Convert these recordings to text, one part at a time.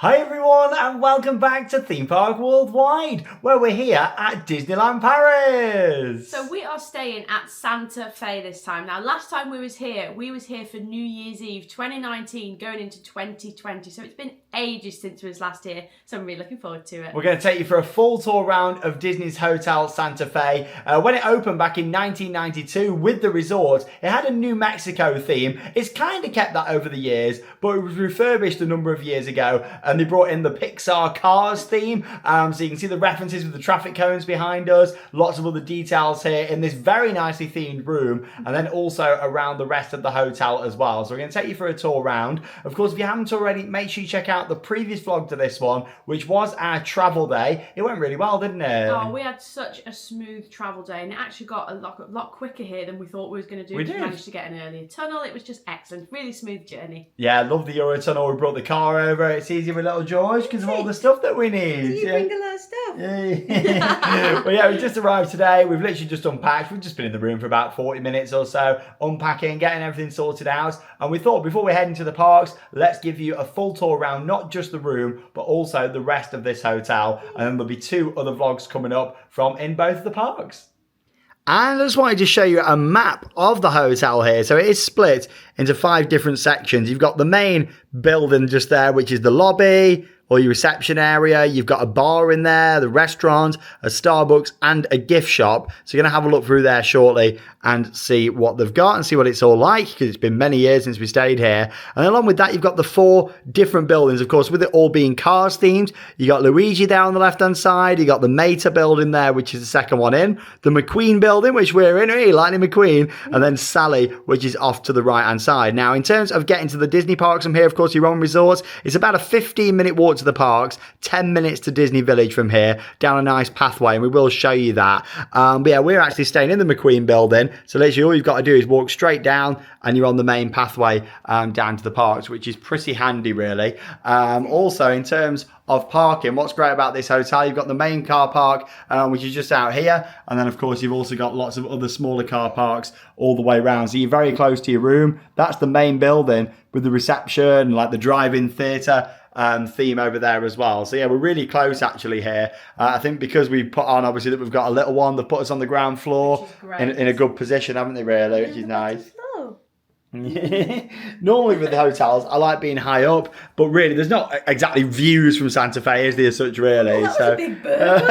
Hi everyone and welcome back to Theme Park Worldwide, where we're here at Disneyland Paris. So we are staying at Santa Fe this time. Now last time we was here for New Year's Eve 2019 going into 2020. So it's been ages since we was last here. So I'm really looking forward to it. We're going to take you for a full tour round of Disney's Hotel Santa Fe. When it opened back in 1992 with the resort, it had a New Mexico theme. It's kind of kept that over the years, but it was refurbished a number of years ago. And they brought in the Pixar Cars theme, so you can see the references with the traffic cones behind us, lots of other details here in this very nicely themed room, and then also around the rest of the hotel as well. So we're going to take you for a tour round. Of course, if you haven't already, make sure you check out the previous vlog to this one, which was our travel day. It went really well, didn't it? Oh, we had such a smooth travel day, and it actually got a lot quicker here than we thought we was going to do. We did. Managed to get an earlier tunnel. It was just excellent. Really smooth journey. Yeah, I love the Eurotunnel. We brought the car over. It's easy with little George because of all the stuff that we need. You bring a lot of stuff. Yeah. Well, yeah, we just arrived today. We've literally just unpacked. We've just been in the room for about 40 minutes or so, unpacking, getting everything sorted out. And we thought before we head into the parks, let's give you a full tour around not just the room, but also the rest of this hotel. And then there'll be 2 other vlogs coming up from in both of the parks. And I just wanted to show you a map of the hotel here. So it is split into 5 different sections. You've got the main building just there, which is the lobby or your reception area. You've got a bar in there, the restaurant, a Starbucks and a gift shop. So you're going to have a look through there shortly and see what they've got and see what it's all like, because it's been many years since we stayed here. And along with that, you've got the 4 different buildings, of course, with it all being Cars themed. You got Luigi there on the left-hand side. You got the Mater building there, which is the second one in. The McQueen building, which we're in, really, Lightning McQueen. And then Sally, which is off to the right-hand side. Now, in terms of getting to the Disney parks from here, of course, your own resorts, it's about a 15-minute walk to the parks, 10 minutes to Disney Village from here, down a nice pathway, and we will show you that. But yeah, we're actually staying in the McQueen building, so literally all you've got to do is walk straight down and you're on the main pathway down to the parks, which is pretty handy, really. Also, in terms of parking, what's great about this hotel, you've got the main car park, which is just out here, and then of course you've also got lots of other smaller car parks all the way around, so you're very close to your room. That's the main building with the reception, like the drive-in theatre theme over there as well. So yeah, we're really close actually here. I think because we put on, obviously, that we've got a little one, they've put us on the ground floor in a good position, haven't they, really, which is nice. Normally with the hotels, I like being high up, but really there's not exactly views from Santa Fe, is there, as such, really? Well, that was a big bird.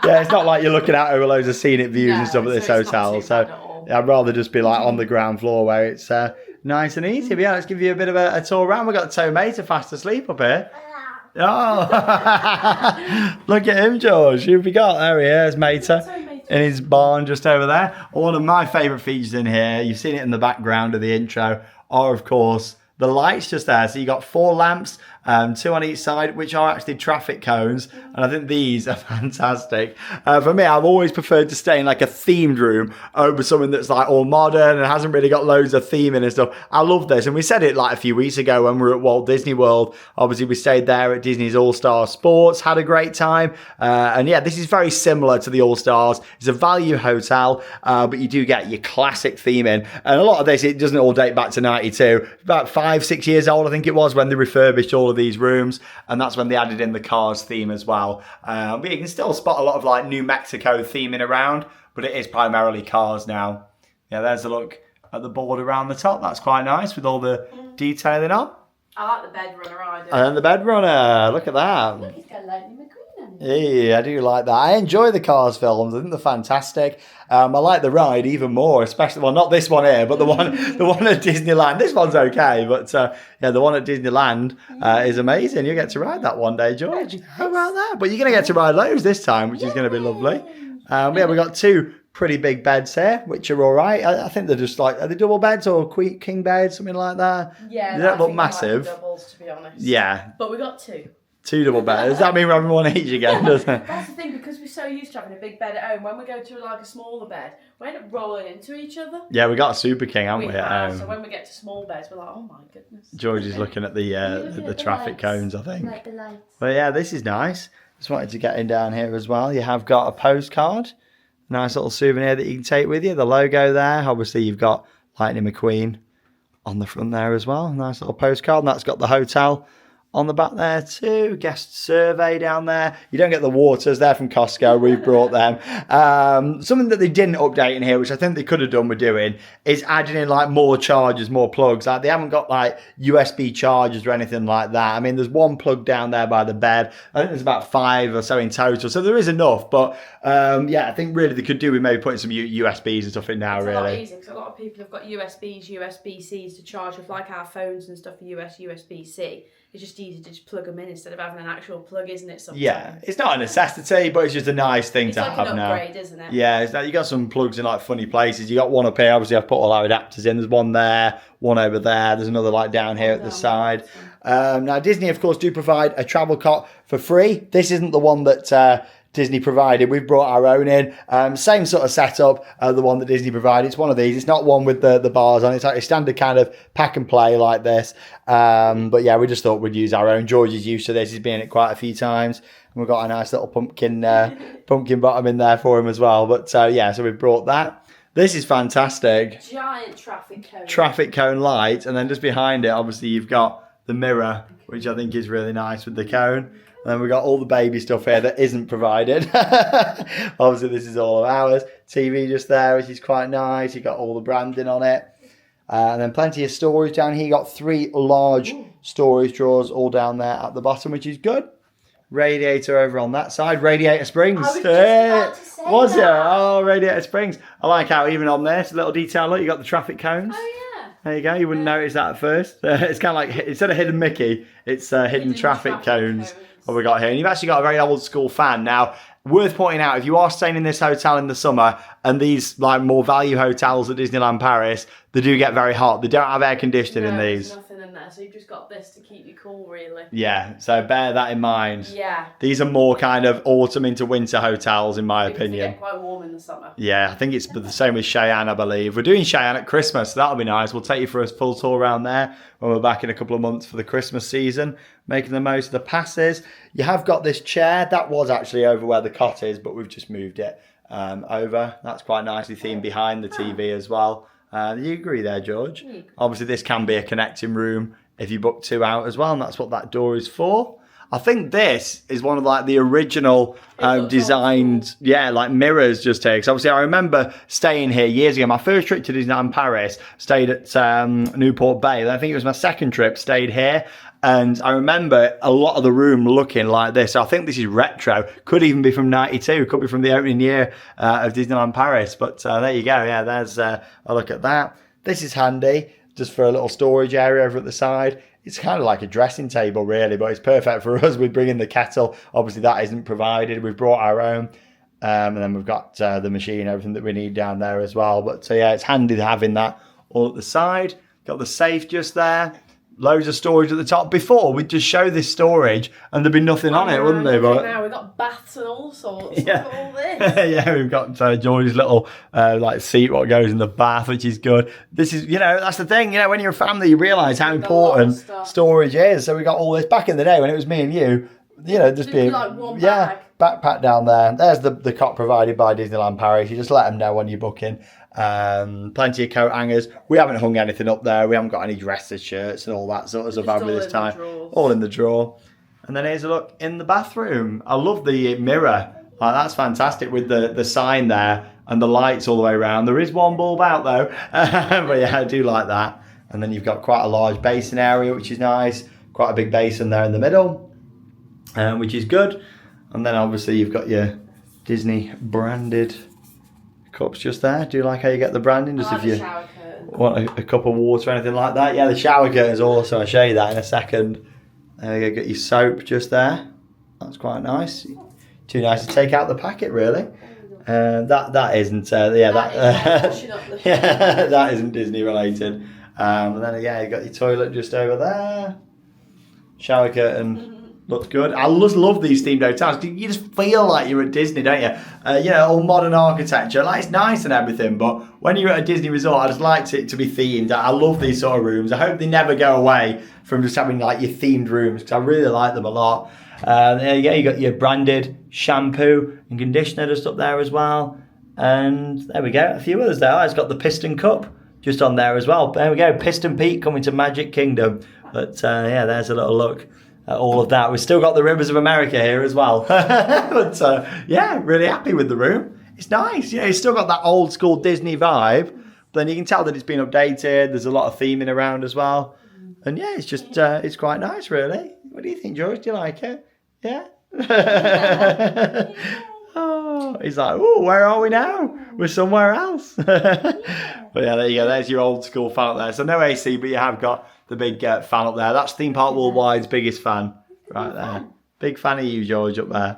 Yeah, it's not like you're looking out over loads of scenic views and stuff at this hotel. So I'd rather just be like on the ground floor where it's nice and easy. But yeah, let's give you a bit of a tour around. We've got Tomato fast asleep up here. Oh, look at him, George. Who have we got? There he is, Mater, in his barn just over there. One of my favourite features in here, you've seen it in the background of the intro, are of course the lights just there. So you got 4 lamps, 2 on each side, which are actually traffic cones, and I think these are fantastic. For me, I've always preferred to stay in like a themed room over something that's like all modern and hasn't really got loads of theming and stuff. I love this, and we said it like a few weeks ago when we were at Walt Disney World. Obviously, we stayed there at Disney's All-Star Sports, had a great time, and yeah, this is very similar to the All-Stars. It's a value hotel, but you do get your classic theming, and a lot of this, it doesn't all date back to 92. About 5-6 years old, I think it was, when they refurbished all of these rooms, and that's when they added in the Cars theme as well. But you can still spot a lot of like New Mexico theming around, but it is primarily Cars now. Yeah, there's a look at the board around the top. That's quite nice with all the detailing on. I like the bed runner, I do. And the bed runner, look at that. Look, he's got Lightning McQueen on it. Yeah, I do like that. I enjoy the Cars films. I think they're fantastic. I like the ride even more, especially, well, not this one here, but the one at Disneyland. This one's okay, but yeah, the one at Disneyland is amazing. You get to ride that one day, George. How about that? But you're going to get to ride loads this time, which is going to be lovely. Yeah, we've got 2 pretty big beds here, which are all right. I think they're just like, are they double beds or king beds, something like that? Yeah, they don't look massive. Like doubles, to be honest. Yeah. But we got 2. 2 double beds. Does that mean we're having one each again, doesn't it? That's the thing, because we're so used to having a big bed at home, when we go to like a smaller bed, we end up rolling into each other. Yeah, we got a Super King, haven't we? At home. So when we get to small beds, we're like, oh my goodness. George is looking at the traffic cones, I think. Like the lights. But yeah, this is nice. Just wanted to get in down here as well. You have got a postcard, nice little souvenir that you can take with you. The logo there. Obviously, you've got Lightning McQueen on the front there as well. Nice little postcard, and that's got the hotel on the back there too. Guest survey down there. You don't get the waters. They're from Costco. We've brought them. Something that they didn't update in here, which I think they could have done with doing, is adding in like more chargers, more plugs. Like they haven't got like USB chargers or anything like that. I mean, there's one plug down there by the bed. I think there's about 5 or so in total. So there is enough. But yeah, I think really they could do with maybe putting some USBs and stuff in now, it's really. a lot easier because a lot of people have got USBs, USB-Cs to charge with, like our phones and stuff, USB-C. It's just easy to just plug them in instead of having an actual plug, isn't it? Sometimes? Yeah, it's not a necessity, but it's just a nice thing it's to like have an now. upgrade, isn't it? Yeah, it's like you got some plugs in like funny places. You got one up here, obviously I've put all our adapters in. There's one there, one over there. There's another like down here at the side. Now Disney, of course, do provide a travel cot for free. This isn't the one that Disney provided. We've brought our own in. Same sort of setup, the one that Disney provided. It's one of these. It's not one with the bars on it. It's like a standard kind of pack and play like this. But yeah, we just thought we'd use our own. George is used to this. He's been in it quite a few times. And we've got a nice little pumpkin bottom in there for him as well. But yeah, so we've brought that. This is fantastic. Giant traffic cone. Traffic cone light. And then just behind it, obviously, you've got the mirror, which I think is really nice with the cone. And then we've got all the baby stuff here that isn't provided. Obviously, this is all of ours. TV just there, which is quite nice. You've got all the branding on it. And then plenty of storage down here. You got 3 large storage drawers all down there at the bottom, which is good. Radiator over on that side. Radiator Springs. I was just about to say Was that. it? Oh, Radiator Springs. I like how even on this little detail, look, you got the traffic cones. Oh, yeah. There you go. You wouldn't notice that at first. It's kind of like, instead of hidden Mickey, it's hidden traffic cones. What we got here. And you've actually got a very old school fan. Now, worth pointing out, if you are staying in this hotel in the summer, and these like more value hotels at Disneyland Paris, they do get very hot. They don't have air conditioning in these. There's nothing in there, so you've just got this to keep you cool, really. Yeah, so bear that in mind. Yeah. These are more kind of autumn into winter hotels, in my Because they opinion. get quite warm in the summer. Yeah, I think it's the same with Cheyenne, I believe. We're doing Cheyenne at Christmas, so that'll be nice. We'll take you for a full tour around there when we're back in a couple of months for the Christmas season, making the most of the passes. You have got this chair. That was actually over where the cot is, but we've just moved it over. That's quite nicely themed behind the TV as well. Do you agree there, George? Yeah. Obviously, this can be a connecting room if you book 2 out as well, and that's what that door is for. I think this is one of like the original designed, yeah, like mirrors just here. Because obviously I remember staying here years ago. My first trip to Disneyland Paris, stayed at Newport Bay. I think it was my second trip, stayed here. And I remember a lot of the room looking like this. So I think this is retro. Could even be from 92. Could be from the opening year of Disneyland Paris. But there you go. Yeah, there's a look at that. This is handy, just for a little storage area over at the side. It's kind of like a dressing table, really, but it's perfect for us. We bring in the kettle. Obviously, that isn't provided. We've brought our own. And then we've got the machine, everything that we need down there as well. But yeah, it's handy having that all at the side. Got the safe just there. Loads of storage at the top. Before, we'd just show this storage and there'd be nothing on it, wouldn't there? But now we've got baths and all sorts. Yeah. Look at all this. Yeah, we've got George's little like seat, what goes in the bath, which is good. This is, that's the thing, when you're a family, you realise how important storage is. So we got all this back in the day when it was me and you, just being like one bag. Backpack down there. There's the cot provided by Disneyland Paris. You just let them know when you're booking. Plenty of coat hangers. We haven't hung anything up there. We haven't got any dresses, shirts and all that sort of stuff over this time. All in the drawer. And then here's a look in the bathroom. I love the mirror. Like, that's fantastic with the sign there and the lights all the way around. There is one bulb out though. But yeah, I do like that. And then you've got quite a large basin area, which is nice. Quite a big basin there in the middle, which is good. And then obviously you've got your Disney branded cups just there. Do you like how you get the branding? Just if you want a cup of water or anything like that. Yeah, the shower curtains also. I'll show you that in a second. There you go, get your soap just there. That's quite nice. Too nice to take out the packet, really. That isn't, that isn't Disney related. And then yeah, you got your toilet just over there. Shower curtain. Looks good. I just love these themed hotels. You just feel like you're at Disney, don't you? All modern architecture. Like, it's nice and everything, but when you're at a Disney resort, I just like it to be themed. I love these sort of rooms. I hope they never go away from just having like your themed rooms, because I really like them a lot. There you go. You got your branded shampoo and conditioner just up there as well. And there we go. A few others there. It's got the Piston Cup just on there as well. There we go. Piston Pete coming to Magic Kingdom. But yeah, there's a little look all of that. We've still got the Rivers of America here as well. But yeah, really happy with the room. It's nice. It's still got that old school Disney vibe. But then you can tell that it's been updated. There's a lot of theming around as well. And yeah, it's just, it's quite nice, really. What do you think, George? Do you like it? Yeah? Oh, he's like, oh, where are we now? We're somewhere else. But yeah, there you go. There's your old school fan up there. So no AC, but you have got the big fan up there. That's Theme Park Worldwide's biggest fan right there. Big fan of you, George, up there.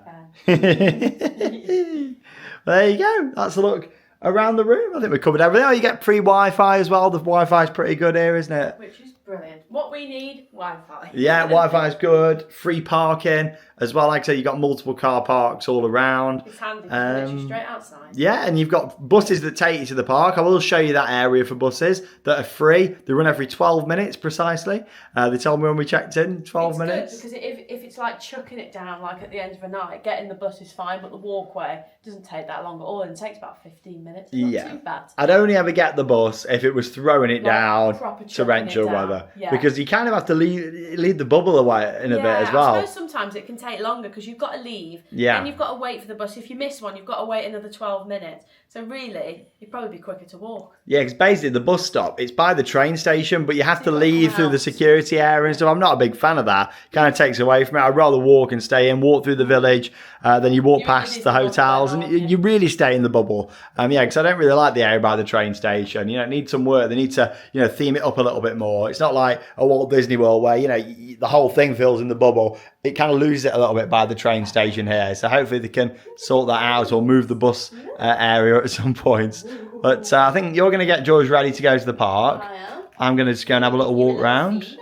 There you go. That's a look around the room. I think we covered everything. Oh, you get free Wi-Fi as well. The Wi-Fi is pretty good here, isn't it? Which is brilliant. What we need, Wi-Fi. Yeah, Wi-Fi is good. Free parking as well. Like I say, you've got multiple car parks all around. It's handy. Literally straight outside. Yeah, and you've got buses that take you to the park. I will show you that area for buses that are free. They run every 12 minutes precisely. They told me when we checked in, 12 minutes. Good because if it's like chucking it down like at the end of a night, getting the bus is fine, but the walkway doesn't take that long at all. It takes about 15 minutes. It's not too bad. I'd only ever get the bus if it was throwing it down torrential weather. Yeah. Because you kind of have to lead the bubble away in a bit as well. I suppose sometimes it can take longer because you've got to leave. Yeah. And you've got to wait for the bus. If you miss one, you've got to wait another 12 minutes. So really, you'd probably be quicker to walk. Yeah, because basically the bus stop, it's by the train station, but you have to leave through the security area and stuff. I'm not a big fan of that. Kind of takes away from it. I'd rather walk and stay in, walk through the village, then you walk past the hotels, and you really stay in the bubble. Yeah, because I don't really like the area by the train station. It needs some work. They need to, theme it up a little bit more. It's not like a Walt Disney World where, the whole thing fills in the bubble. It kind of loses it a little bit by the train station here. So hopefully they can sort that out or move the bus area at some point. But I think you're going to get George ready to go to the park. I am. I'm going to just go and have a little walk round.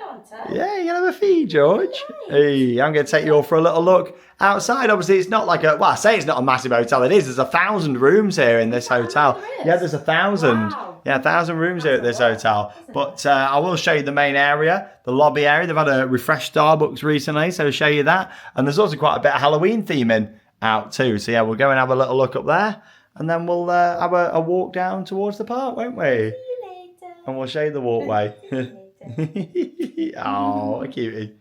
Yeah, you're going to have a feed, George. Hey, I'm going to take you all for a little look outside. Obviously, it's not like I say it's not a massive hotel. It is. There's 1,000 rooms here in this hotel. Yeah, there's 1,000. Wow. Yeah, 1,000 rooms here at this hotel. But I will show you the main area, the lobby area. They've had a refreshed Starbucks recently, so I'll show you that. And there's also quite a bit of Halloween theming out too. So yeah, we'll go and have a little look up there. And then we'll have a walk down towards the park, won't we? See you later. And we'll show you the walkway. Oh, cutie.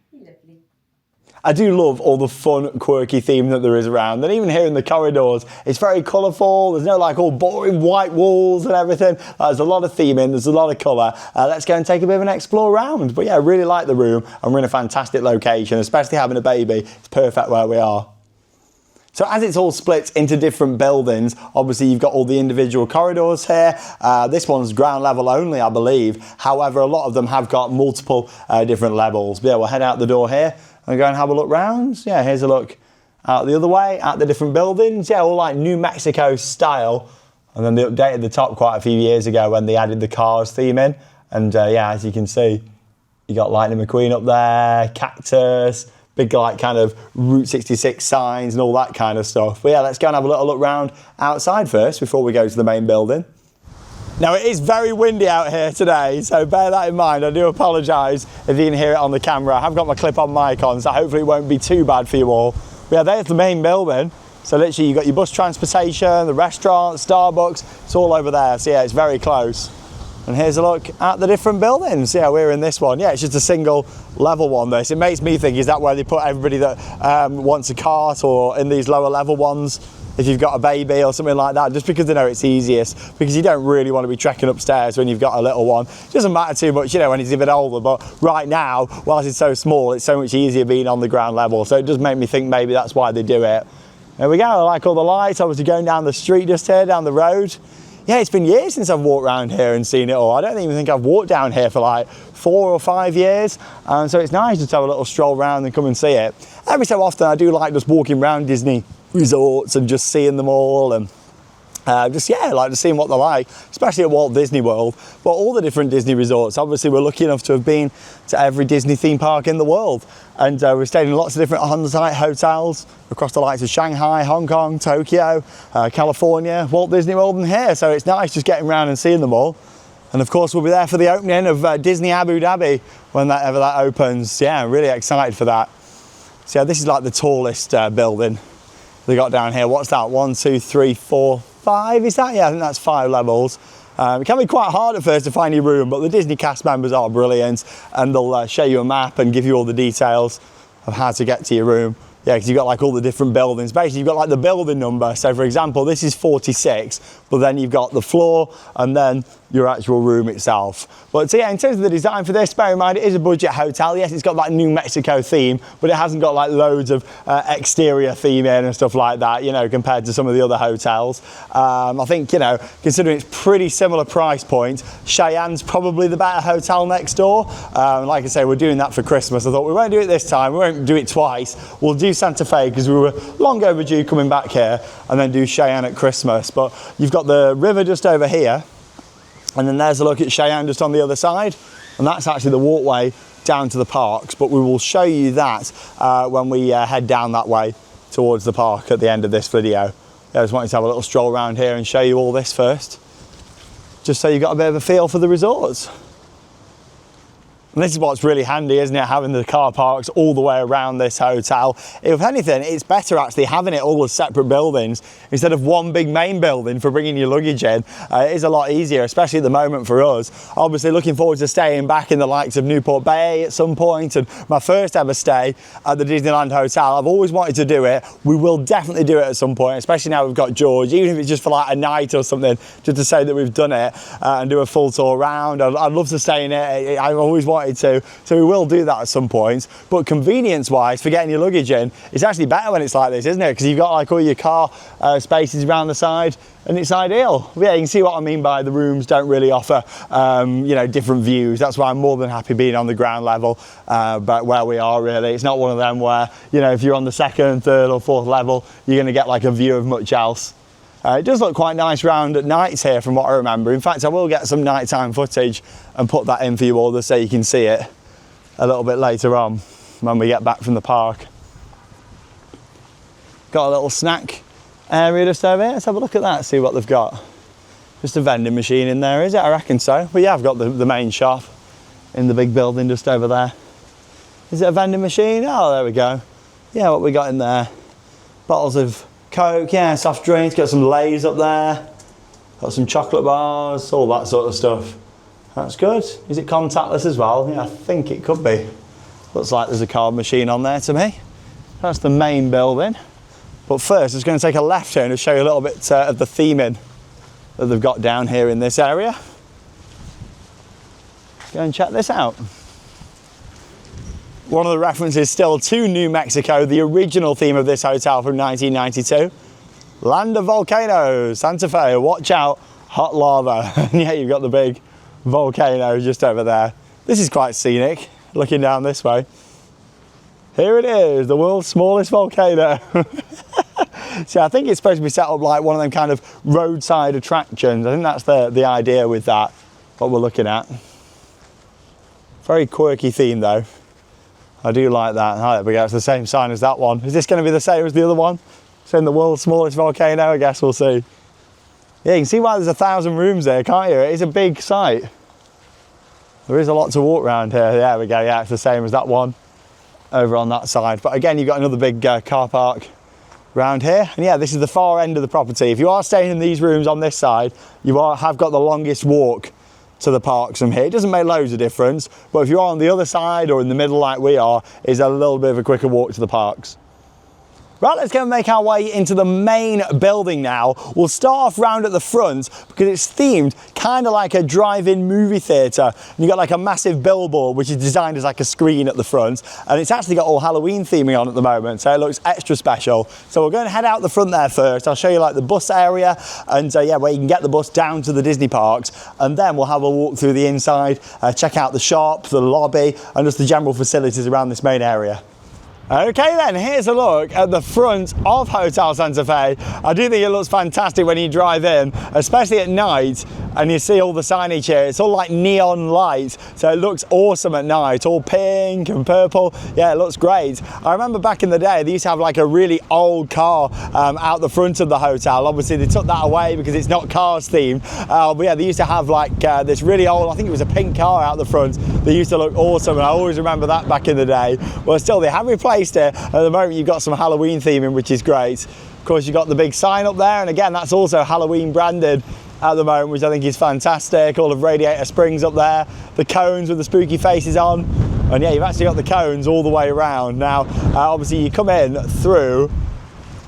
I do love all the fun, quirky theme that there is around. And even here in the corridors, it's very colourful. There's no all boring white walls and everything. There's a lot of theming. There's a lot of colour. Let's go and take a bit of an explore around. But yeah, I really like the room. And we're in a fantastic location, especially having a baby. It's perfect where we are. So as it's all split into different buildings, obviously you've got all the individual corridors here. This one's ground level only, I believe. However, a lot of them have got multiple different levels. But yeah, we'll head out the door here and go and have a look round. Yeah, here's a look out the other way at the different buildings. Yeah, all like New Mexico style. And then they updated the top quite a few years ago when they added the cars theme in. And yeah, as you can see, you got Lightning McQueen up there, cactus, big kind of Route 66 signs and all that kind of stuff. But yeah, let's go and have a little look round outside first before we go to the main building. Now it is very windy out here today, so bear that in mind. I do apologise if you can hear it on the camera. I have got my clip-on mic on, so hopefully it won't be too bad for you all. But yeah, there's the main building. So literally you've got your bus transportation, the restaurant, Starbucks, it's all over there. So yeah, it's very close. And here's a look at the different buildings. Yeah, we're in this one. Yeah, it's just a single level one, this. It makes me think, is that where they put everybody that wants a cart, or in these lower level ones, if you've got a baby or something like that, just because they know it's easiest, because you don't really want to be trekking upstairs when you've got a little one. It doesn't matter too much, when he's a bit older, but right now, whilst it's so small, it's so much easier being on the ground level. So it does make me think maybe that's why they do it. There we go, I like all the lights, obviously going down the street just here, down the road. Yeah, it's been years since I've walked around here and seen it all. I don't even think I've walked down here for like 4 or 5 years. So it's nice just to have a little stroll around and come and see it. Every so often I do like just walking around Disney resorts and just seeing them all, and like just seeing what they're like, especially at Walt Disney World, but all the different Disney resorts. Obviously we're lucky enough to have been to every Disney theme park in the world, and we've stayed in lots of different on-site hotels across the likes of Shanghai, Hong Kong, Tokyo, California, Walt Disney World and here, so it's nice just getting around and seeing them all. And of course we'll be there for the opening of Disney Abu Dhabi whenever that opens. Yeah, I'm really excited for that. So yeah, this is like the tallest building they got down here. What's that? 1, 2, 3, 4, 5, is that? Yeah, I think that's 5 levels. It can be quite hard at first to find your room, but the Disney cast members are brilliant, and they'll show you a map and give you all the details. of how to get to your room. Yeah, because you've got like all the different buildings. Basically, you've got like the building number. So for example, this is 46, but then you've got the floor and then your actual room itself. But so yeah, in terms of the design for this, bear in mind it is a budget hotel. Yes, it's got that New Mexico theme, but it hasn't got like loads of exterior theming and stuff like that, you know, compared to some of the other hotels. I think, you know, considering it's pretty similar price point, Cheyenne's probably the better hotel next door. Like I say, we're doing that for Christmas. I thought we won't do it this time, we won't do it twice. We'll do Santa Fe because we were long overdue coming back here, and then do Cheyenne at Christmas. But you've got the river just over here, and then there's a look at Cheyenne just on the other side, and that's actually the walkway down to the parks. But we will show you that when we head down that way towards the park at the end of this video. I just wanted to have a little stroll around here and show you all this first, just so you've got a bit of a feel for the resorts. And this is what's really handy, isn't it? Having the car parks all the way around this hotel. If anything, it's better actually having it all as separate buildings instead of one big main building for bringing your luggage in. It is a lot easier, especially at the moment for us. Obviously looking forward to staying back in the likes of Newport Bay at some point, and my first ever stay at the Disneyland Hotel. I've always wanted to do it. We will definitely do it at some point, especially now we've got George, even if it's just for like a night or something, just to say that we've done it and do a full tour around. I'd love to stay in it. I've always wanted to, so we will do that at some point. But convenience wise for getting your luggage in, it's actually better when it's like this, isn't it? Because you've got like all your car spaces around the side, and it's ideal. Yeah, you can see what I mean by the rooms don't really offer you know, different views. That's why I'm more than happy being on the ground level, but where we are really, it's not one of them where, you know, if you're on the second, third or fourth level, you're going to get like a view of much else. It does look quite nice round at nights here from what I remember. In fact, I will get some nighttime footage and put that in for you all so you can see it a little bit later on when we get back from the park. Got a little snack area just over here. Let's have a look at that, see what they've got. Just a vending machine in there, is it? I reckon so. But yeah, I've got the main shop in the big building just over there. Is it a vending machine? Oh, there we go. Yeah, what we got in there? Bottles of Coke, yeah, soft drinks, got some Lay's up there, got some chocolate bars, all that sort of stuff. That's good. Is it contactless as well? Yeah, I think it could be. Looks like there's a card machine on there to me. That's the main building. But first, I'm just going to take a left here and show you a little bit of the theming that they've got down here in this area. Go and check this out. One of the references still to New Mexico, the original theme of this hotel from 1992. Land of volcanoes, Santa Fe, watch out, hot lava. And yeah, you've got the big volcano just over there. This is quite scenic, looking down this way. Here it is, the world's smallest volcano. So I think it's supposed to be set up like one of them kind of roadside attractions. I think that's the idea with that, what we're looking at. Very quirky theme though. I do like that. Oh, there we go, it's the same sign as that one. Is this going to be the same as the other one? It's in the world's smallest volcano, I guess we'll see. Yeah, you can see why there's 1,000 rooms there, can't you? It is a big site. There is a lot to walk around here. There we go, yeah, it's the same as that one over on that side. But again, you've got another big car park around here. And yeah, this is the far end of the property. If you are staying in these rooms on this side, you have got the longest walk to the parks from here. It doesn't make loads of difference, but if you're on the other side or in the middle like we are, it's a little bit of a quicker walk to the parks. Right, let's go and make our way into the main building now. We'll start off round at the front because it's themed kind of like a drive-in movie theatre. And you've got like a massive billboard which is designed as like a screen at the front, and it's actually got all Halloween theming on at the moment, so it looks extra special. So we're going to head out the front there first. I'll show you like the bus area and yeah, where you can get the bus down to the Disney parks, and then we'll have a walk through the inside, check out the shop, the lobby, and just the general facilities around this main area. Okay then, here's a look at the front of Hotel Santa Fe. I do think it looks fantastic when you drive in, especially at night, and you see all the signage here. It's all like neon lights, so it looks awesome at night, all pink and purple. Yeah, it looks great. I remember back in the day, they used to have like a really old car out the front of the hotel. Obviously they took that away because it's not Cars themed, but yeah, they used to have like this really old, I think it was a pink car out the front. They used to look awesome, and I always remember that back in the day. Well, still, they have replaced it. At the moment you've got some Halloween theming, which is great. Of course, you've got the big sign up there, and again, that's also Halloween branded at the moment, which I think is fantastic. All of Radiator Springs up there, the cones with the spooky faces on. And yeah, you've actually got the cones all the way around. Now, obviously you come in through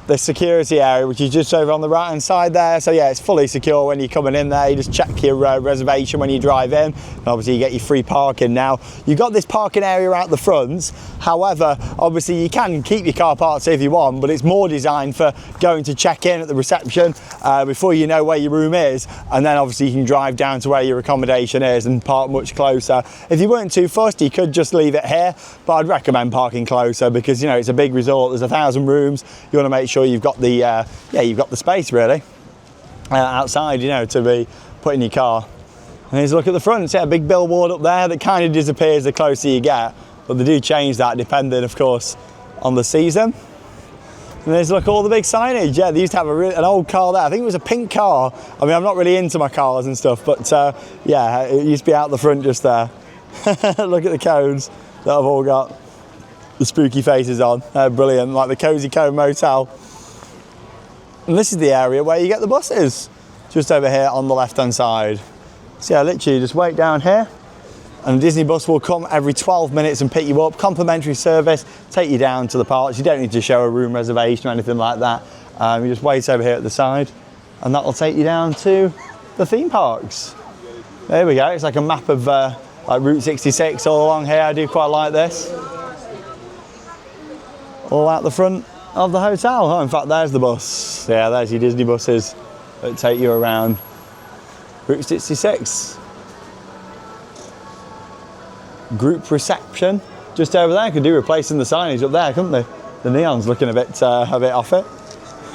the security area, which is just over on the right hand side there. So yeah, it's fully secure when you're coming in there. You just check your reservation when you drive in, and obviously you get your free parking. Now, you've got this parking area out the front. However, obviously you can keep your car parked if you want, but it's more designed for going to check in at the reception before you know where your room is, and then obviously you can drive down to where your accommodation is and park much closer. If you weren't too fussed, you could just leave it here, but I'd recommend parking closer because, you know, it's a big resort. There's 1,000 rooms. You want to make sure you've got the you've got the space really outside, you know, to be putting your car. And here's a look at the front. See a big billboard up there that kind of disappears the closer you get, but they do change that depending, of course, on the season. And there's look all the big signage. Yeah, they used to have an old car there. I think it was a pink car. I mean, I'm not really into my cars and stuff, but yeah, it used to be out the front just there. Look at the cones that have all got the spooky faces on. Brilliant, like the Cozy Cone Motel. And this is the area where you get the buses, just over here on the left-hand side. So yeah, literally just wait down here, and a Disney bus will come every 12 minutes and pick you up. Complimentary service, take you down to the parks. You don't need to show a room reservation or anything like that. You just wait over here at the side, and that will take you down to the theme parks. There we go. It's like a map of like Route 66 all along here. I do quite like this. All out the front of the hotel. Oh, in fact, there's the bus. Yeah, there's your Disney buses that take you around Route 66. Group reception just over there. Could do replacing the signage up there, couldn't they? The neon's looking a bit off it.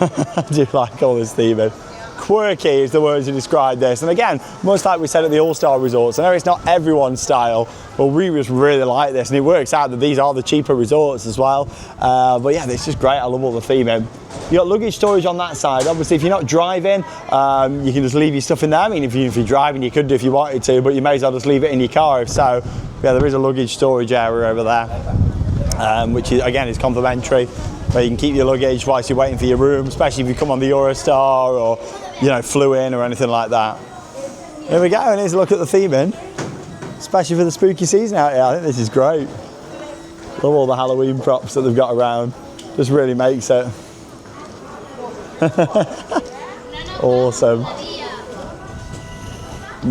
I do like all this theming. Quirky is the words to describe this. And again, much like we said at the All-Star Resorts, I know it's not everyone's style, but we just really like this, and it works out that these are the cheaper resorts as well. But yeah, it's just great. I love all the theming. You got luggage storage on that side. Obviously, if you're not driving, you can just leave your stuff in there. I mean, if you're driving, you could do if you wanted to, but you may as well just leave it in your car if so. Yeah, there is a luggage storage area over there, which is, again, is complimentary, where you can keep your luggage whilst you're waiting for your room, especially if you come on the Eurostar or, you know, flew in or anything like that. Here we go, and here's a look at the theming, especially for the spooky season out here. I think this is great. Love all the Halloween props that they've got around. Just really makes it. Awesome.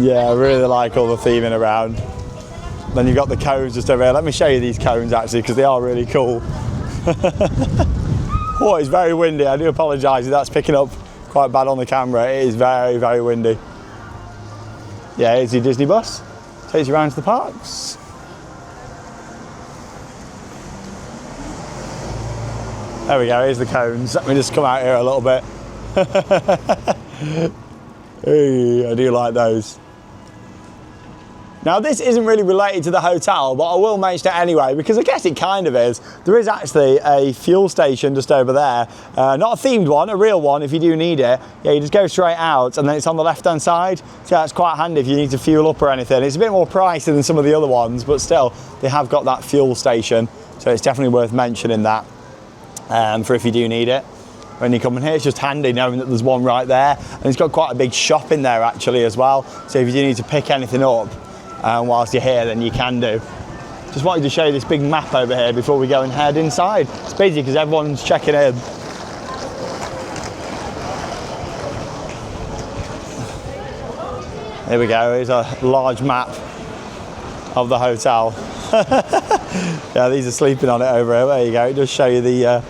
Yeah, I really like all the theming around. Then you've got the cones just over here. Let me show you these cones actually, because they are really cool. Oh, it's very windy. I do apologise if that's picking up quite bad on the camera. It is very, very windy. Yeah, here's your Disney bus. Takes you around to the parks. There we go, here's the cones. Let me just come out here a little bit. Hey, I do like those. Now, this isn't really related to the hotel, but I will mention it anyway, because I guess it kind of is. There is actually a fuel station just over there. Not a themed one, a real one if you do need it. Yeah, you just go straight out, and then it's on the left-hand side. So that's quite handy if you need to fuel up or anything. It's a bit more pricey than some of the other ones, but still, they have got that fuel station. So it's definitely worth mentioning that for if you do need it. When you come in here, it's just handy knowing that there's one right there. And it's got quite a big shop in there actually as well. So if you do need to pick anything up, whilst you're here, then you can do. Just wanted to show you this big map over here before we go and head inside. It's busy because everyone's checking in. Here we go, here's a large map of the hotel. Yeah, these are sleeping on it over here. There you go, it does show you the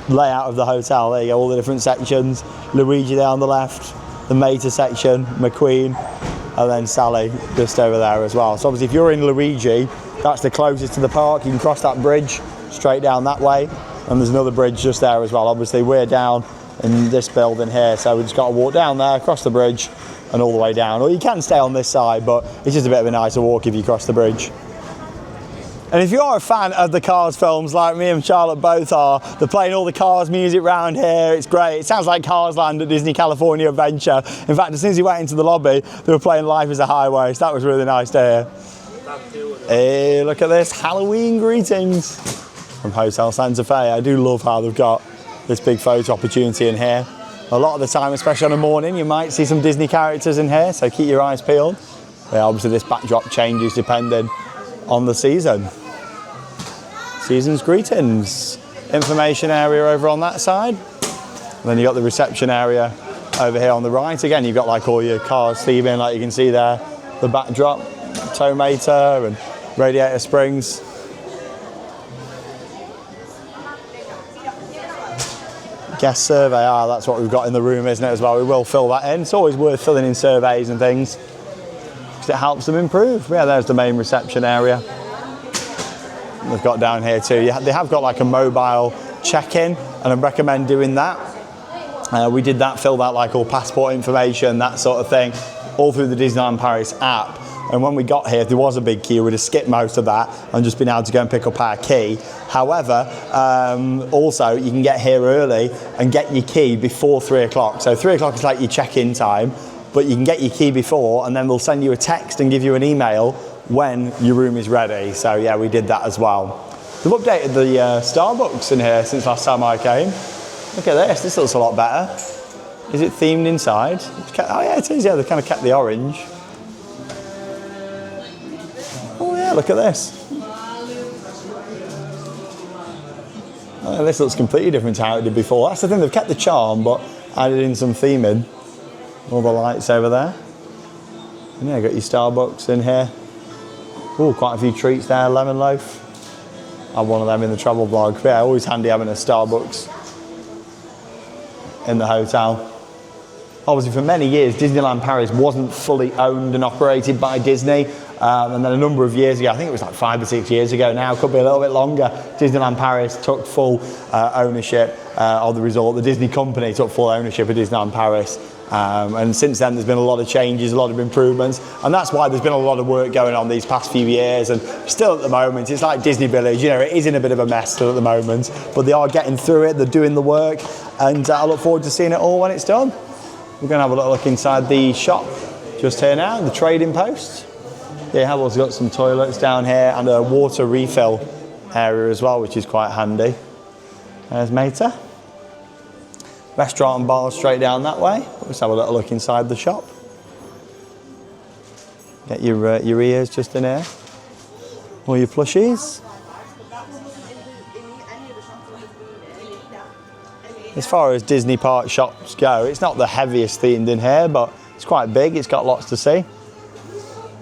layout of the hotel. There you go, all the different sections. Luigi there on the left, the Mater section, McQueen, and then Sally just over there as well. So obviously if you're in Luigi, that's the closest to the park. You can cross that bridge straight down that way, and there's another bridge just there as well. Obviously we're down in this building here, so we just got to walk down there, cross the bridge, and all the way down. Or you can stay on this side, but it's just a bit of a nicer walk if you cross the bridge. And if you're a fan of the Cars films, like me and Charlotte both are, they're playing all the Cars music around here. It's great. It sounds like Cars Land at Disney California Adventure. In fact, as soon as you went into the lobby, they were playing Life is a Highway. So that was really nice to hear. Hey, look at this. Halloween greetings from Hotel Santa Fe. I do love how they've got this big photo opportunity in here. A lot of the time, especially on a morning, you might see some Disney characters in here, so keep your eyes peeled. Yeah, obviously this backdrop changes depending on the season. Season's greetings. Information area over on that side. And then you got the reception area over here on the right. Again, you've got like all your cars theming, like you can see there. The backdrop, tow meter and radiator springs. Guest survey, that's what we've got in the room, isn't it, as well? We will fill that in. It's always worth filling in surveys and things because it helps them improve. Yeah, there's the main reception area. They've got down here too. They have got like a mobile check-in, and I recommend doing that. We did that, filled out like all passport information, that sort of thing, all through the Disneyland Paris app. And when we got here, if there was a big queue, we'd have skipped most of that and just been able to go and pick up our key. However, also you can get here early and get your key before 3 o'clock. So 3 o'clock is like your check-in time, but you can get your key before, and then we'll send you a text and give you an email when your room is ready. So yeah, we did that as well. They've updated the Starbucks in here since last time I came. Look at this, this looks a lot better. Is it themed inside? Oh yeah, it is, yeah, they kind of kept the orange. Oh yeah, look at this. Oh, this looks completely different to how it did before. That's the thing, they've kept the charm, but added in some theming. All the lights over there. And yeah, got your Starbucks in here. Oh, quite a few treats there, lemon loaf. I had one of them in the travel vlog. Yeah, always handy having a Starbucks in the hotel. Obviously, for many years, Disneyland Paris wasn't fully owned and operated by Disney. And then a number of years ago, I think it was like 5 or 6 years ago now, could be a little bit longer, Disneyland Paris took full ownership of the resort. The Disney company took full ownership of Disneyland Paris. And since then, there's been a lot of changes, a lot of improvements. And that's why there's been a lot of work going on these past few years. And still at the moment, it's like Disney Village, you know, it is in a bit of a mess still at the moment. But they are getting through it, they're doing the work. And I look forward to seeing it all when it's done. We're going to have a little look inside the shop just here now, the trading post. Yeah, have also got some toilets down here and a water refill area as well, which is quite handy. There's Mater. Restaurant and bar straight down that way. Let's have a little look inside the shop. Get your ears just in here. All your plushies. As far as Disney park shops go, it's not the heaviest themed in here, but it's quite big. It's got lots to see.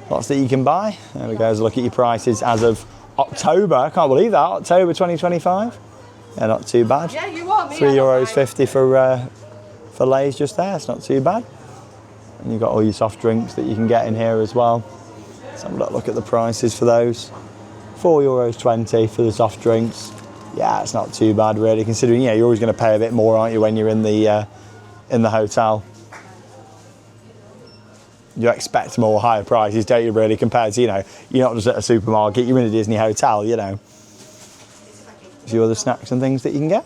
Lots that you can buy. There we go. Let's look at your prices as of October. I can't believe that. October 2025. Yeah, not too bad. Yeah, you are me. €3.50 for Lay's just there. It's not too bad. And you've got all your soft drinks that you can get in here as well. Let's have a look at the prices for those. €4.20 for the soft drinks. Yeah, it's not too bad really, considering you're always going to pay a bit more, aren't you, when you're in the hotel. You expect more higher prices, don't you, really, compared to, you're not just at a supermarket, you're in a Disney hotel, A few other snacks and things that you can get.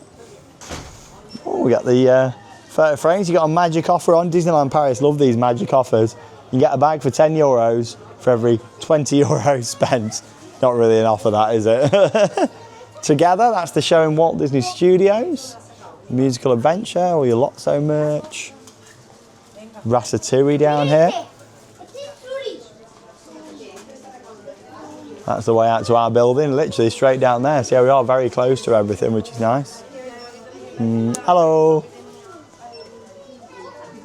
Oh, we got the photo frames. You got a magic offer on Disneyland Paris. Love these magic offers. You can get a bag for €10 for every €20 spent. Not really an offer, that, is it? Together, that's the show in Walt Disney Studios. Musical Adventure, all your Lotso merch. Ratatouille down here. That's the way out to our building, literally straight down there. So yeah, we are very close to everything, which is nice. Hello.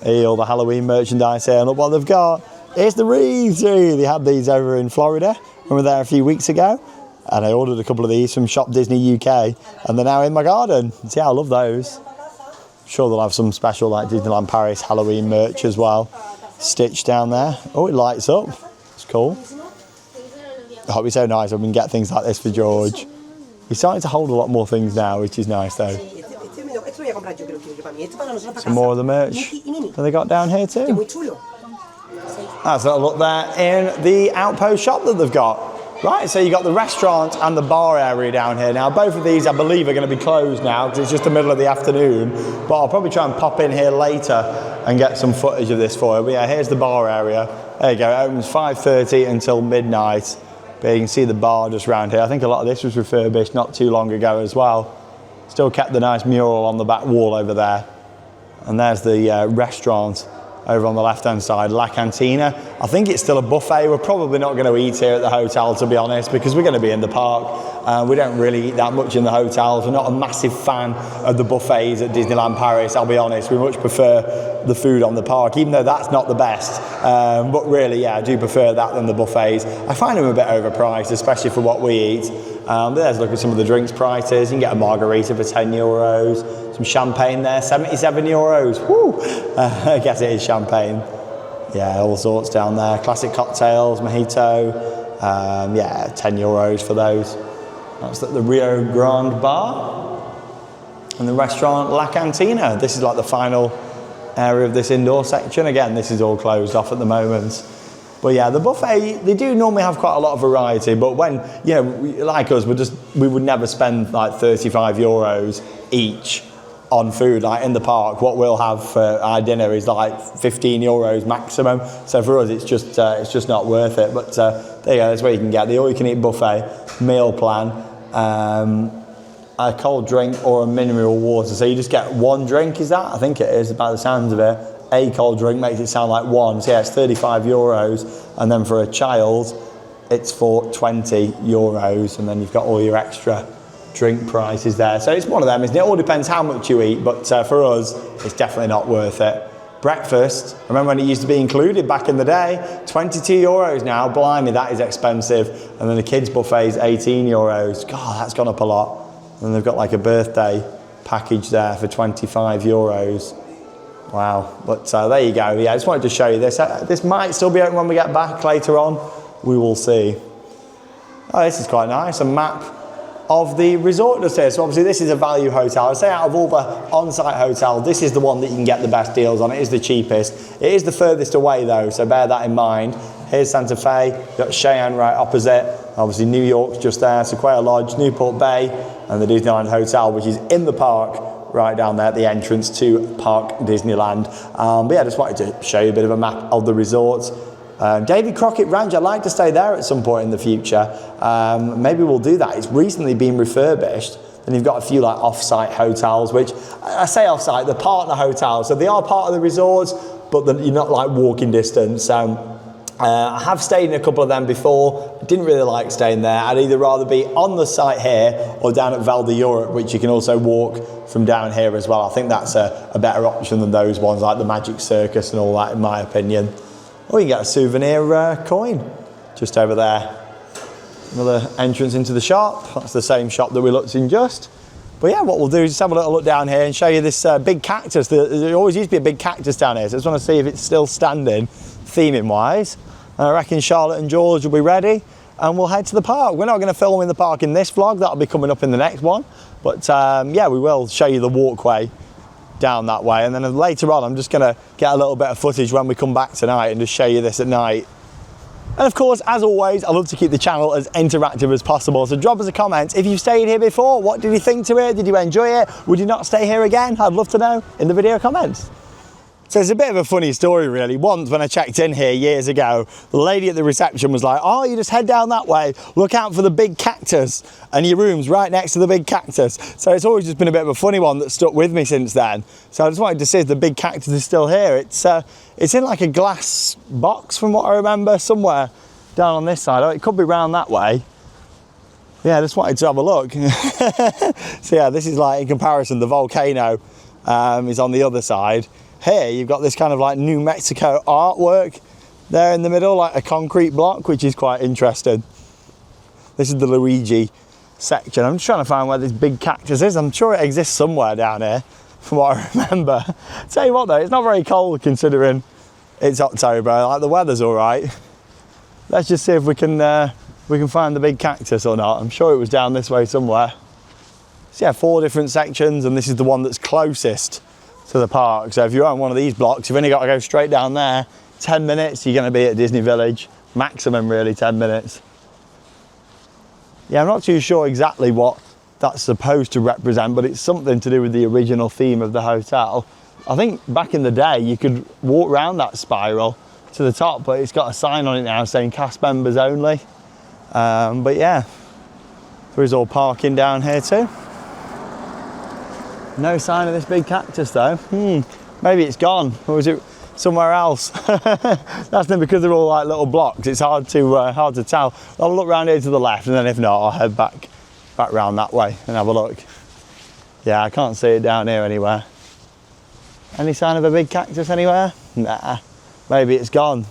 Hey, all the Halloween merchandise here. And look what they've got. It's the wreaths. They had these over in Florida when we were there a few weeks ago. And I ordered a couple of these from Shop Disney UK. And they're now in my garden. See, I love those. I'm sure they'll have some special like Disneyland Paris Halloween merch as well. Stitched down there. Oh, it lights up. It's cool. I hope it's so nice when we can get things like this for George. He's starting to hold a lot more things now, which is nice though. Some more of the merch that they got down here too. That's a look there in the Outpost shop that they've got. Right, so you got the restaurant and the bar area down here. Now both of these I believe are going to be closed now because it's just the middle of the afternoon. But I'll probably try and pop in here later and get some footage of this for you. But yeah, here's the bar area. There you go, it opens 5:30 until midnight. But you can see the bar just around here. I think a lot of this was refurbished not too long ago as well. Still kept the nice mural on the back wall over there. And there's the restaurant over on the left-hand side, La Cantina. I think it's still a buffet. We're probably not going to eat here at the hotel, to be honest, because we're going to be in the park. We don't really eat that much in the hotels. We're not a massive fan of the buffets at Disneyland Paris, I'll be honest. We much prefer the food on the park, even though that's not the best. But really, yeah, I do prefer that than the buffets. I find them a bit overpriced, especially for what we eat. But there's a look at some of the drinks prices. You can get a margarita for €10. Some champagne there, €77. Woo! I guess it is champagne. Yeah, all sorts down there. Classic cocktails, mojito. Yeah, €10 for those. That's at the Rio Grande Bar. And the restaurant La Cantina. This is like the final area of this indoor section. Again, this is all closed off at the moment. But yeah, the buffet, they do normally have quite a lot of variety, but when, you know, like us, we would never spend like €35 each on food. Like in the park, what we'll have for our dinner is like €15 maximum. So for us, it's just not worth it. But there you go, that's where you can get the all-you-can-eat buffet meal plan, a cold drink or a mineral water. So you just get one drink, is that? I think it is, by the sounds of it. A cold drink makes it sound like one. So yeah, it's €35. And then for a child, it's for €20. And then you've got all your extra drink prices there. So it's one of them, isn't it? It all depends how much you eat. But for us, it's definitely not worth it. Breakfast, remember when it used to be included back in the day? €22 now. Blimey, that is expensive. And then the kids' buffet is €18. God, that's gone up a lot. And they've got like a birthday package there for €25. Wow, but there you go. Yeah, I just wanted to show you this. This might still be open when we get back later on. We will see. Oh, this is quite nice. A map of the resort just here. So obviously this is a value hotel. I'd say out of all the on-site hotels, this is the one that you can get the best deals on. It is the cheapest. It is the furthest away though, so bear that in mind. Here's Santa Fe, you've got Cheyenne right opposite. Obviously New York's just there, Sequoia Lodge, Newport Bay, and the Disneyland Hotel, which is in the park, right down there at the entrance to Park Disneyland. But yeah, I just wanted to show you a bit of a map of the resorts. Davy Crockett Ranch, I'd like to stay there at some point in the future. Maybe we'll do that. It's recently been refurbished. And you've got a few like off-site hotels, which I say off-site, they're partner hotels. So they are part of the resorts, but you're not like walking distance. I have stayed in a couple of them before. Didn't really like staying there. I'd either rather be on the site here or down at Val d'Europe, which you can also walk from down here as well. I think that's a better option than those ones like the Magic Circus and all that, in my opinion. Or you can get a souvenir coin just over there. Another entrance into the shop. That's the same shop that we looked in just. But yeah, what we'll do is just have a little look down here and show you this big cactus. There always used to be a big cactus down here, so I just want to see if it's still standing, theming wise. And I reckon Charlotte and George will be ready and we'll head to the park. We're not going to film in the park in this vlog, that'll be coming up in the next one. But yeah, we will show you the walkway down that way. And then later on, I'm just going to get a little bit of footage when we come back tonight and just show you this at night. And of course, as always, I love to keep the channel as interactive as possible. So drop us a comment. If you've stayed here before, what did you think to it? Did you enjoy it? Would you not stay here again? I'd love to know in the video comments. So it's a bit of a funny story really. Once when I checked in here years ago, the lady at the reception was like, oh, you just head down that way, look out for the big cactus, and your room's right next to the big cactus. So it's always just been a bit of a funny one that stuck with me since then. So I just wanted to see if the big cactus is still here. It's in like a glass box from what I remember, somewhere down on this side. Oh, it could be round that way. Yeah, I just wanted to have a look. So yeah, this is like in comparison, the volcano is on the other side. Here you've got this kind of like New Mexico artwork there in the middle, like a concrete block, which is quite interesting. This is the Luigi section. I'm just trying to find where this big cactus is. I'm sure it exists somewhere down here from what I remember. Tell you what though, it's not very cold considering it's October. Like the weather's all right. Let's just see if we can find the big cactus or not. I'm sure it was down this way somewhere. So yeah, 4 different sections, and this is the one that's closest to the park. So if you're on one of these blocks, you've only got to go straight down there. 10 minutes, you're going to be at Disney Village. Maximum really 10 minutes. Yeah, I'm not too sure exactly what that's supposed to represent, but it's something to do with the original theme of the hotel. I think back in the day you could walk around that spiral to the top, but it's got a sign on it now saying cast members only. But yeah, there is all parking down here too. No sign of this big cactus though. Maybe it's gone. Or was it? somewhere else. That's then because they're all like little blocks. It's hard to tell. I'll look round here to the left, and then if not, I'll head back round that way and have a look. Yeah, I can't see it down here anywhere. Any sign of a big cactus anywhere? Nah. Maybe it's gone.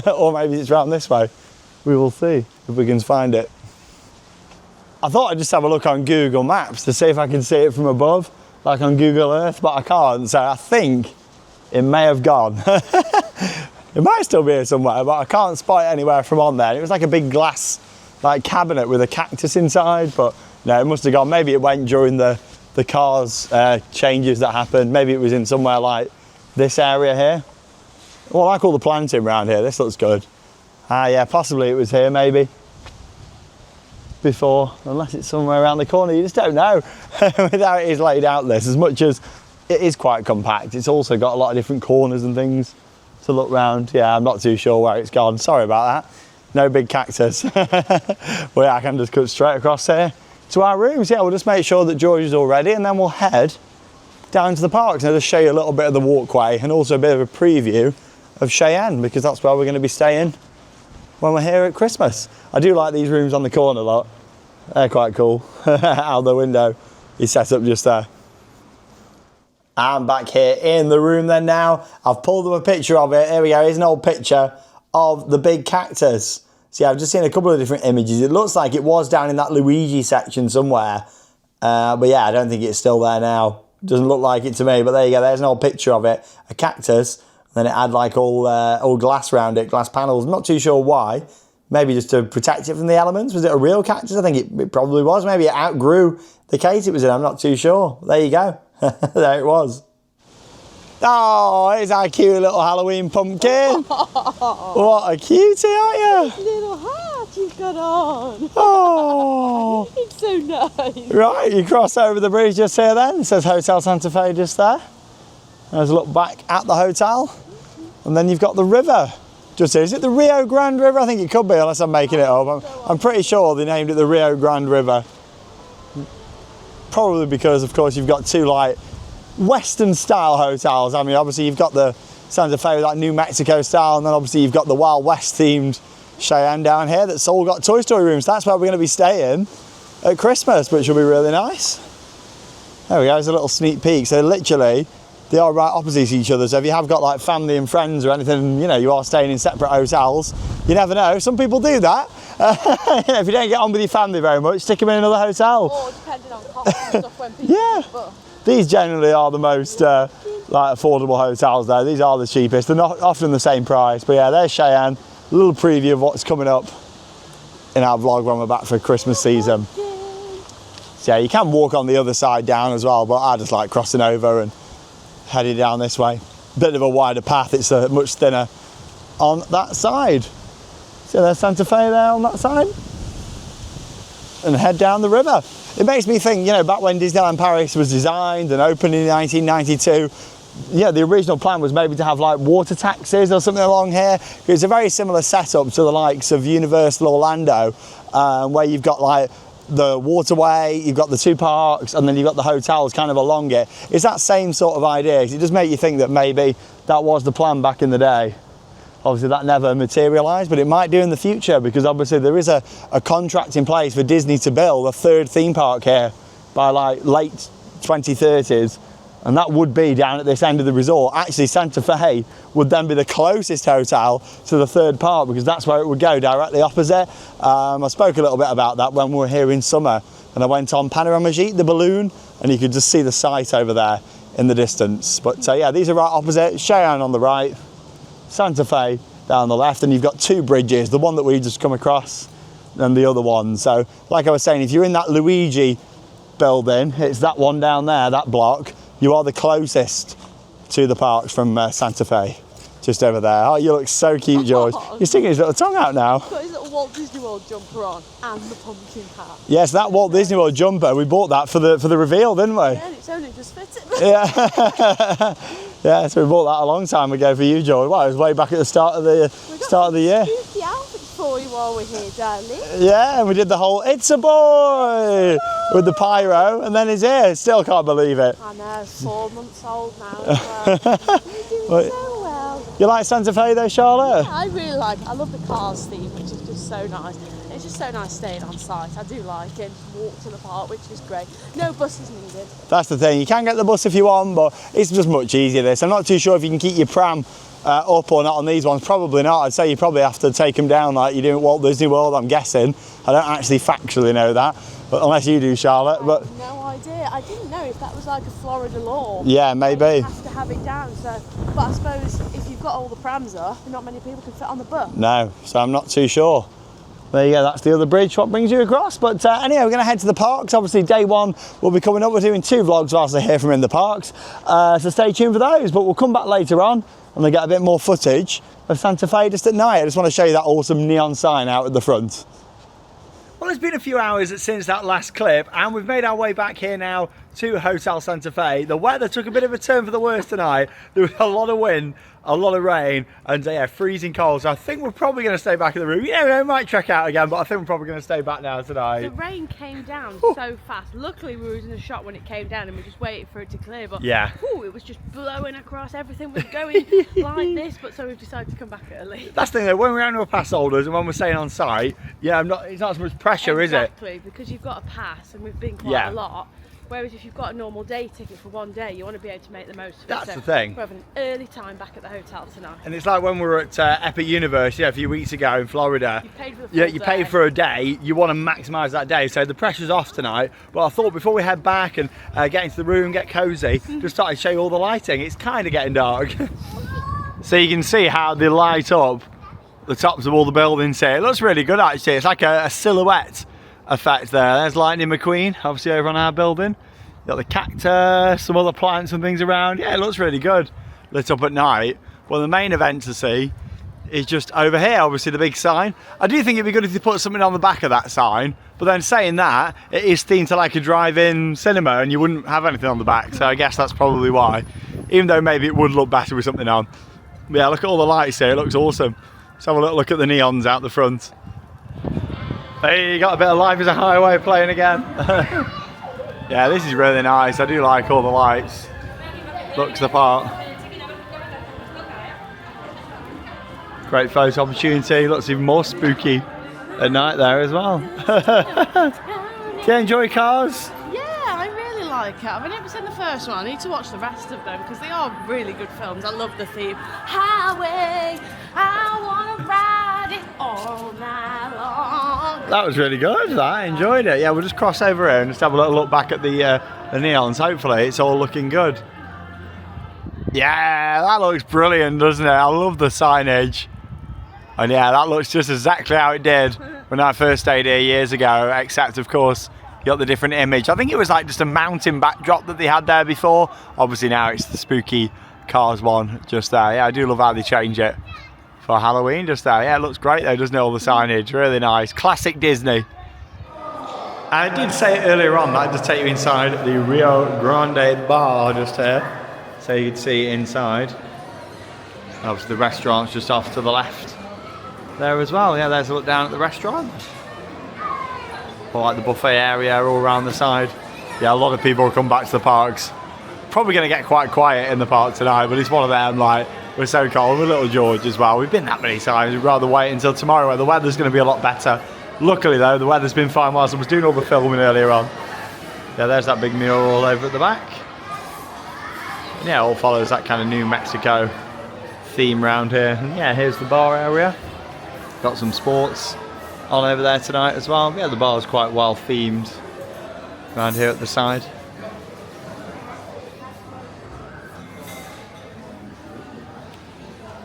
Or maybe it's round this way. We will see if we can find it. I thought I'd just have a look on Google Maps to see if I can see it from above, like on Google Earth, but I can't, so I think it may have gone. It might still be here somewhere, but I can't spot it anywhere from on there. It was like a big glass like cabinet with a cactus inside, but no, it must have gone. Maybe it went during the cars changes that happened. Maybe it was in somewhere like this area here. Well, I like all the planting around here. This looks good. Yeah, possibly it was here maybe before, unless it's somewhere around the corner. You just don't know with how it is laid out, this. As much as it is quite compact, it's also got a lot of different corners and things to look round. Yeah, I'm not too sure where it's gone. Sorry about that. No big cactus. Well, yeah, I can just cut straight across here to our rooms. Yeah, we'll just make sure that George is all ready, and then we'll head down to the parks. And I'll just show you a little bit of the walkway and also a bit of a preview of Cheyenne, because that's where we're going to be staying when we're here at Christmas. I do like these rooms on the corner lot. They're quite cool. Out the window is set up just there. I'm back here in the room then now. I've pulled up a picture of it. Here we go. Here's an old picture of the big cactus. See, I've just seen a couple of different images. It looks like it was down in that Luigi section somewhere. But yeah, I don't think it's still there now. Doesn't look like it to me, but there you go. There's an old picture of it. A cactus. And then it had like all glass around it, glass panels. I'm not too sure why. Maybe just to protect it from the elements. Was it a real cactus? I think it probably was. Maybe it outgrew the case it was in. I'm not too sure. There you go. There it was. Oh, it's our cute little Halloween pumpkin. What a cutie, aren't you? Little hat you've got on. Oh. It's so nice. Right, you cross over the bridge just here then. It says Hotel Santa Fe just there. There's a look back at the hotel. And then you've got the river. Just here. Is it the Rio Grande River? I think it could be, unless I'm making it up. I'm pretty sure they named it the Rio Grande River. Probably because, of course, you've got two like Western style hotels. I mean, obviously you've got the Santa Fe with that New Mexico style, and then obviously you've got the Wild West themed Cheyenne down here that's all got Toy Story rooms. That's where we're going to be staying at Christmas, which will be really nice. There we go, there's a little sneak peek. So literally, they are right opposite each other. So if you have got like family and friends or anything, you know, you are staying in separate hotels, you never know. Some people do that. If you don't get on with your family very much, stick them in another hotel. Or depending on cost and stuff when people yeah. These generally are the most like affordable hotels though. These are the cheapest. They're not often the same price. But yeah, there's Cheyenne. A little preview of what's coming up in our vlog when we're back for Christmas season. So yeah, you can walk on the other side down as well, but I just like crossing over and heading down this way. Bit of a wider path, it's much thinner on that side. So there's Santa Fe there on that side. And head down the river. It makes me think, you know, back when Disneyland Paris was designed and opened in 1992, yeah, the original plan was maybe to have like water taxis or something along here. It's a very similar setup to the likes of Universal Orlando, where you've got like the waterway, you've got the two parks, and then you've got the hotels kind of along it. It's that same sort of idea. It does make you think that maybe that was the plan back in the day. Obviously that never materialised, but it might do in the future, because obviously there is a contract in place for Disney to build a third theme park here by like late 2030s, and that would be down at this end of the resort. Actually, Santa Fe would then be the closest hotel to the third park, because that's where it would go, directly opposite. I spoke a little bit about that when we were here in summer, and I went on Panorama Jeep, the balloon, and you could just see the site over there in the distance. But yeah, these are right opposite. Cheyenne on the right, Santa Fe down the left, and you've got two bridges, the one that we just come across and the other one. So like I was saying, if you're in that Luigi building, it's that one down there, that block, you are the closest to the parks from Santa Fe, just over there. Oh, you look so cute, George. You're sticking his little tongue out now. He's got his little Walt Disney World jumper on and the pumpkin hat. Yes, that Walt Disney World jumper, we bought that for the reveal, didn't we? Yeah, and it's only just fitted. Yeah. Yeah, so we bought that a long time ago for you, George. Well, it was way back at the start of the year. Spooky outfits for you while we're here, darling. Yeah, and we did the whole "It's a boy" with the pyro, and then he's here. Still can't believe it. I know, 4 months old now as well. You're doing so well. You like Santa Fe though, Charlotte? Yeah, I really like it. I love the Cars theme, which is just so nice. It's just so nice staying on site. I do like it. Walk to the park, which is great. No buses needed. That's the thing. You can get the bus if you want, but it's just much easier this. I'm not too sure if you can keep your pram up or not on these ones. Probably not. I'd say you probably have to take them down like you do at Walt Disney World, I'm guessing. I don't actually factually know that, but unless you do, Charlotte. I have no idea. I didn't know if that was like a Florida law. Yeah, maybe. You have to have it down. So, but I suppose if you've got all the prams up, not many people can fit on the bus. No, so I'm not too sure. There you go, that's the other bridge, what brings you across. But anyway, we're going to head to the parks. Obviously, day one will be coming up. We're doing 2 vlogs whilst they're here from in the parks. So stay tuned for those. But we'll come back later on and we'll get a bit more footage of Santa Fe just at night. I just want to show you that awesome neon sign out at the front. Well, it's been a few hours since that last clip and we've made our way back here now to Hotel Santa Fe. The weather took a bit of a turn for the worse tonight. There was a lot of wind, a lot of rain, and yeah, freezing cold. So I think we're probably going to stay back in the room. Yeah, we might check out again, but I think we're probably going to stay back now tonight. The rain came down so fast. Luckily, we were in the shop when it came down and we just waited for it to clear. But yeah, it was just blowing across. Everything was going like this. But so we've decided to come back early. That's the thing though. When we're annual pass holders and when we're staying on site, yeah, it's not as much pressure, is it? Exactly, because you've got a pass and we've been quite a lot. Whereas if you've got a normal day ticket for one day, you want to be able to make the most of it. That's the thing. We're having an early time back at the hotel tonight. And it's like when we were at Epic Universe, a few weeks ago in Florida. You paid for the full day. You paid for a day. You want to maximise that day. So the pressure's off tonight. But I thought before we head back and get into the room, get cosy, just started to show you all the lighting. It's kind of getting dark. So you can see how they light up the tops of all the buildings here. It looks really good actually. It's like a silhouette effect there. There's Lightning McQueen, obviously over on our building. Got the cactus, some other plants and things around. Yeah, it looks really good lit up at night. Well, the main event to see is just over here, obviously the big sign. I do think it'd be good if you put something on the back of that sign, but then saying that, it is themed to like a drive-in cinema and you wouldn't have anything on the back, so I guess that's probably why. Even though maybe it would look better with something on. But yeah, look at all the lights here, it looks awesome. Let's have a little look at the neons out the front. Hey, you got a bit of Life is a Highway playing again. Yeah, this is really nice. I do like all the lights. Looks the part. Great photo opportunity. Looks even more spooky at night there as well. Do you enjoy Cars? Yeah, I really like it. I've never seen the first one. I need to watch the rest of them because they are really good films. I love the theme. Highway, I want to ride it all night long. That was really good. I enjoyed it. Yeah, we'll just cross over here and just have a little look back at the neons. Hopefully it's all looking good. Yeah, that looks brilliant, doesn't it? I love the signage. And yeah, that looks just exactly how it did when I first stayed here years ago, except of course you got the different image. I think it was like just a mountain backdrop that they had there before. Obviously now it's the spooky Cars one just there. Yeah, I do love how they change it for Halloween just there. Yeah, it looks great though, doesn't it? All the signage, really nice. Classic Disney. I did say earlier on that I'd just take you inside the Rio Grande bar just here, so you can see inside. Obviously the restaurant's just off to the left there as well. Yeah, there's a look down at the restaurant. Or like the buffet area all around the side. Yeah, a lot of people will come back to the parks. Probably going to get quite quiet in the park tonight, but it's one of them, like, we're so cold. We're little George as well. We've been that many times. We'd rather wait until tomorrow where the weather's going to be a lot better. Luckily though, the weather's been fine whilst I was doing all the filming earlier on. Yeah, there's that big mural over at the back. Yeah, it all follows that kind of New Mexico theme round here. And yeah, here's the bar area. Got some sports on over there tonight as well. Yeah, the bar's quite well themed around here at the side.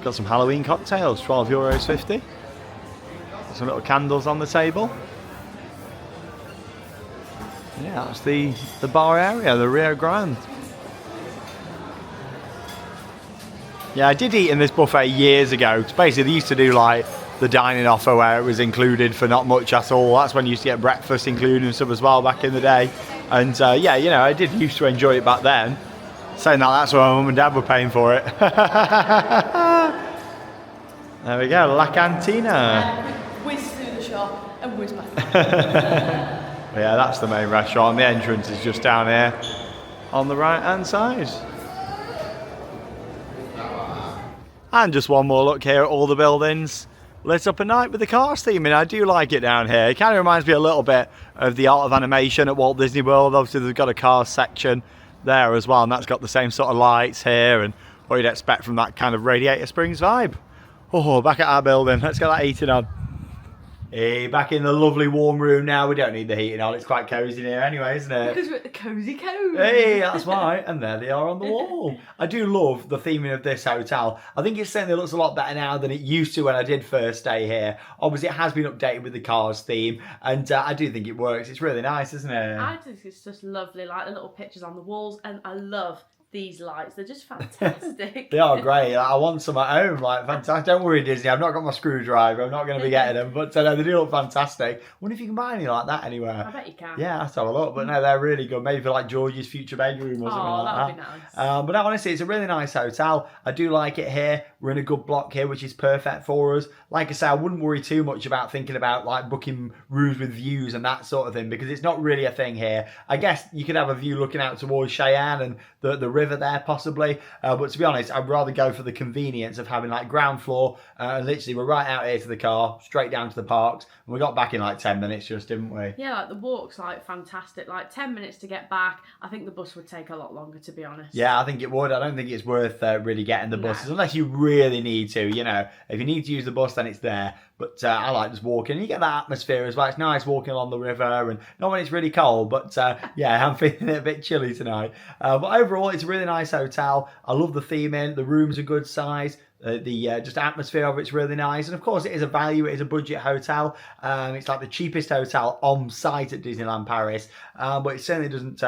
Got some Halloween cocktails, €12.50. Some little candles on the table. Yeah, that's the bar area, the Rio Grande. Yeah, I did eat in this buffet years ago. Basically, they used to do like the dining offer where it was included for not much at all. That's when you used to get breakfast included and stuff as well back in the day. And yeah, you know, I did used to enjoy it back then. Saying that, that's why my mum and dad were paying for it. There we go, La Cantina. We and whiz back. Yeah, that's the main restaurant. The entrance is just down here on the right hand side. And just one more look here at all the buildings lit up at night with the Cars theming. I do like it down here. It kind of reminds me a little bit of the Art of Animation at Walt Disney World. Obviously they've got a Cars section there as well, and that's got the same sort of lights here and what you'd expect from that kind of Radiator Springs vibe. Oh, back at our building. Let's get that heating on. Hey, back in the lovely warm room now. We don't need the heating on. It's quite cosy in here anyway, isn't it? Because we're at the Cozy Cove. Hey, that's right. And there they are on the wall. I do love the theming of this hotel. I think it certainly looks a lot better now than it used to when I did first stay here. Obviously, it has been updated with the Cars theme, and I do think it works. It's really nice, isn't it? I think it's just lovely, like the little pictures on the walls, and I love these lights. They're just fantastic. They are great. I want some at home. Like, fantastic. Don't worry, Disney. I've not got my screwdriver. I'm not going to be getting them. But no, they do look fantastic. I wonder if you can buy any like that anywhere. I bet you can. Yeah, let's have a look. But no, they're really good. Maybe for like George's future bedroom or something like that. Oh, that would be nice. But no, honestly, it's a really nice hotel. I do like it here. We're in a good block here, which is perfect for us. Like I say, I wouldn't worry too much about thinking about like booking rooms with views and that sort of thing, because it's not really a thing here. I guess you could have a view looking out towards Cheyenne and the river there possibly. But to be honest, I'd rather go for the convenience of having like ground floor. Literally, we're right out here to the car, straight down to the parks. And we got back in like 10 minutes just, didn't we? Yeah, like the walk's like fantastic. Like 10 minutes to get back. I think the bus would take a lot longer, to be honest. Yeah, I think it would. I don't think it's worth really getting the buses unless you really need to. You know, if you need to use the bus, then it's there. But I like just walking. You get that atmosphere as well. It's nice walking along the river, and not when it's really cold. But yeah, I'm feeling it a bit chilly tonight. But overall, it's a really nice hotel. I love the theming. The rooms are good size. The just atmosphere of it's really nice, and of course it is a value. It is a budget hotel. It's like the cheapest hotel on site at Disneyland Paris, but it certainly doesn't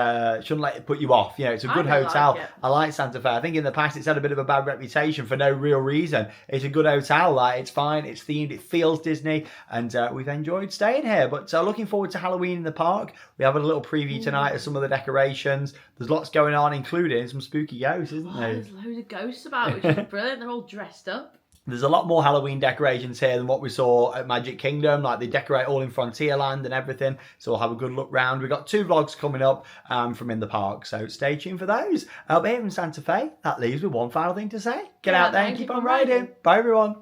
shouldn't let it put you off. You know, it's a good hotel. Like I like Santa Fe. I think in the past it's had a bit of a bad reputation for no real reason. It's a good hotel. Like, it's fine. It's themed. It feels Disney, and we've enjoyed staying here. But looking forward to Halloween in the park. We have a little preview tonight of some of the decorations. There's lots going on, including some spooky ghosts, isn't there? There's loads of ghosts about, which is brilliant. They're all dressed up. There's a lot more Halloween decorations here than what we saw at Magic Kingdom. Like, they decorate all in Frontierland and everything. So we'll have a good look round. We've got 2 vlogs coming up from in the park. So stay tuned for those. But here in Santa Fe, that leaves with one final thing to say. Get out there and keep on riding. Bye, everyone.